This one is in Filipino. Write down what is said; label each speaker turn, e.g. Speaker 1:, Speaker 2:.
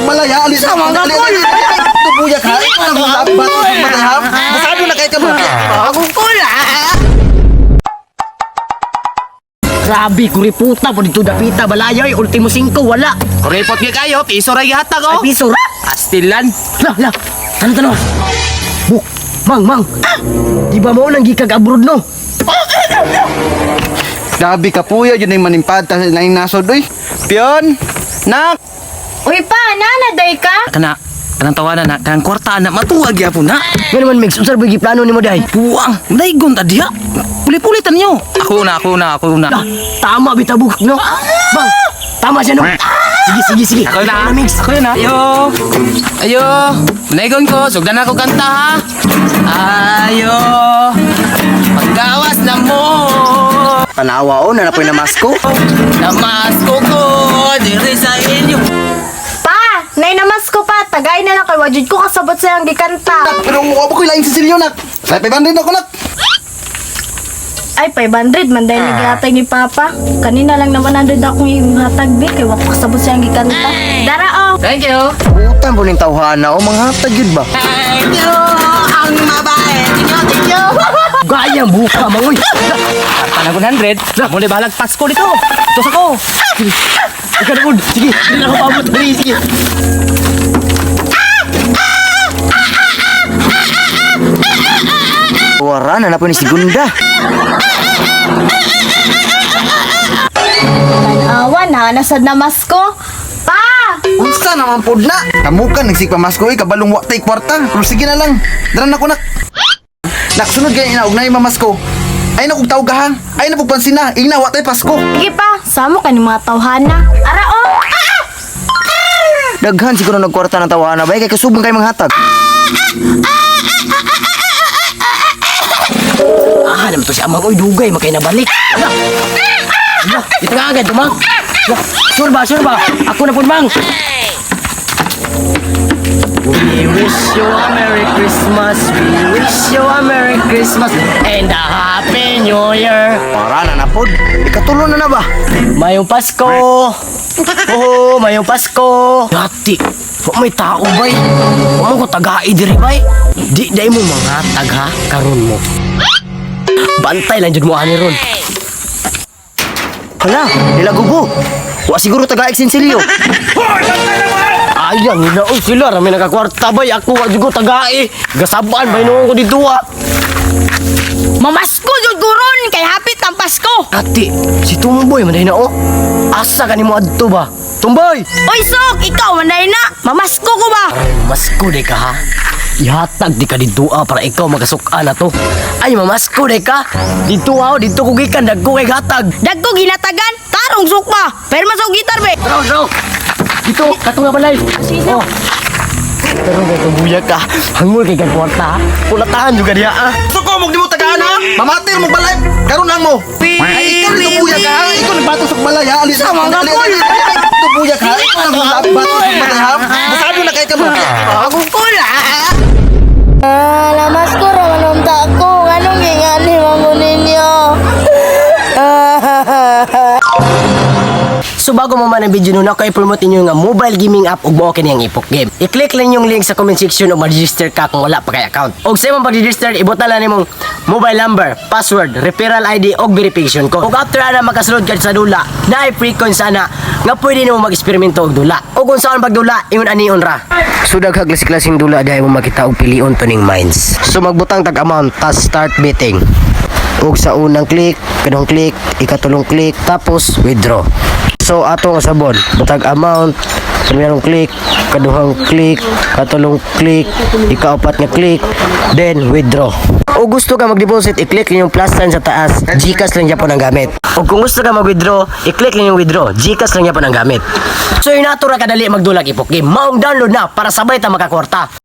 Speaker 1: malaya. Alis na mga kul. Tubuya ka. Ikaw lang ang bato sa matayham. Masado na kayo ka mo.
Speaker 2: Ako kula. Grabe, kuriputa po dito dapita balayoy. Ultimo 5, wala.
Speaker 3: Kuripot nga kayo, piso ray hatag oh.
Speaker 2: Ay, piso ra.
Speaker 3: Astilan.
Speaker 2: Lah. Tanong. Buk, mang. Di ba mo nang gikag abroad no?
Speaker 1: Grabe ka puya. Yun ay manimpad. Na yung nasod. Uy. Pion. Nak.
Speaker 4: Uy pa, nanaday ka?
Speaker 3: Kanang tawanan na, kanang kwarta na, matuwag yapon na.
Speaker 2: Nga naman, Mix, unsar bagi plano ni mo dahi?
Speaker 3: Buwang, daigon ta diha. Puli-pulitan nyo. Ako na.
Speaker 2: Lah, tama bitabuk, no? Bang, tama siya, no? Sige.
Speaker 3: Ako na,
Speaker 2: Mix.
Speaker 3: Ako na. Ayo. Daigon ko, sugdan ako kanta ha. Ayo. Paggawas na mo.
Speaker 1: Tanawa o. Nanapoy na masko.
Speaker 3: Namasko ko, diri sa inyo.
Speaker 4: Pa, nainamas ko pa. Tagay na lang kay wajud ko kasabot silang gikanta.
Speaker 1: Pero mukha ba ko ilaing Cecilio, nak? Sa 500 ako, nak.
Speaker 4: Ay, 500 man dahil nagihatag ni Papa. Kanina lang naman 100 akong ihatag be. Kay wako kasabot silang gikanta. Dara oh.
Speaker 3: Thank you.
Speaker 1: Utang po ning tawhana o. Mga hatag yun ba?
Speaker 3: Thank you, ang mabait. Thank you.
Speaker 2: Gayang buka, mangoy.
Speaker 3: Panag 100. Muli balag Pasko dito. Tos ako.
Speaker 2: Ikaw na, sige, hindi na ako pabot. Dali, sige.
Speaker 1: Wara na po ni si Gunda.
Speaker 4: Awan ha, nasad na masko. Pa!
Speaker 1: Unsa naman po na? Kamukan nagsikpamasko eh. Kabalong watay kwarta. Pero sige na lang. Dara na ko, nak. Naksunod kayo inaog na yung mamasko. Ay na kong tawgahan. Ay na pagpansin na. Ina watay Pasko.
Speaker 4: Sige pa, samo ka ni mga tawhana. Ara oh!
Speaker 1: Daghan siguro nagkwarta ng tawhana ba? Kaya kasubang kayo mga hatag.
Speaker 2: Naman to si amang, oy, dugay, makay nabalik. Ito nga agad, mang. Sure ba? Ako na po, mang. We wish you a Merry Christmas. We wish you a Merry Christmas and a Happy New Year.
Speaker 1: Para na po. Ikatulo na ba?
Speaker 2: Mayong Pasko. Oo, mayong Pasko. Dati, kung may tao bay, kung ko tagai diri bay, di mo mga tagha karon mo. Bantay lang jud mo ani ron.
Speaker 1: Hala, nilagubo. Wa siguro taga Exensilio.
Speaker 2: Ayang hinaon sila, rami nakakwarta bay, ako wa jud ko tagai. Gasabaan bay noon ko dito ah.
Speaker 4: Mamasko jud guron kay hapit ang Pasko.
Speaker 2: Ati, si Tumboy man na oh. Asa ka nimo adto ba? Tumboy!
Speaker 4: Oy Sok, ikaw manday na. Mamasko ko ba?
Speaker 2: Mamasko de ka ha. Ihatag di ka dito para ikaw magasukan na to. Ay, mamasko de ka. Dito dito ko gikan dagko kay hatag.
Speaker 4: Dagko ginatagan, tarong Sok pa. Pero masog gitar be.
Speaker 2: Bro. Dito, kato nga balay.
Speaker 4: Sige.
Speaker 2: Oh. Pero may buya ka. Hangul kay kwarta. Kulatahan juga dia ah.
Speaker 1: Suko mo di mo tagaan ha? Mamatir mo balay. Karon lang mo. Ay, ikaw nagbuya ka ha? Ikaw nagbato sa balay ha? Alis na mga kul. Tubuya ka ha? Ikaw nagbato sa balay ha? Masado na kayo ka mo.
Speaker 4: Ako kula. Lamas ko raman ko. Anong ingani mo ninyo?
Speaker 2: So bago mo man ang video nun, ako i-promote inyo nga mobile gaming app ug mao kini ang Ipok Game. I-click lang yung link sa comment section o mag-register ka kung wala pa kay account. Og sa imong pag-register, ibot na lang nimong mobile number, password, referral ID og verification code. Og after ana makasulod ka sa dula, na free coin sana nga pwede nimo mag-eksperimento og dula. Og kung saan pagdula, ingon anion ra. So daghang klaseng dula dihay mo makita og pilion tuning mines. So magbutang tag amount, tas start betting. Og sa unang click, kanong click, ikatulong click, tapos withdraw. So ato nga sabon, butag amount, mayroong click, kaduhang click, katulong click, ikaapat nga click, then withdraw. O gusto ka mag-deposit, i-click lang yung plus sign sa taas, GCash lang yapon ang gamit. O kung gusto ka mag-withdraw, i-click lang yung withdraw, GCash lang yapon ang gamit. So yun nato ra kadali magdulag Ipok Game. Maong download na para sabay ta makakwarta.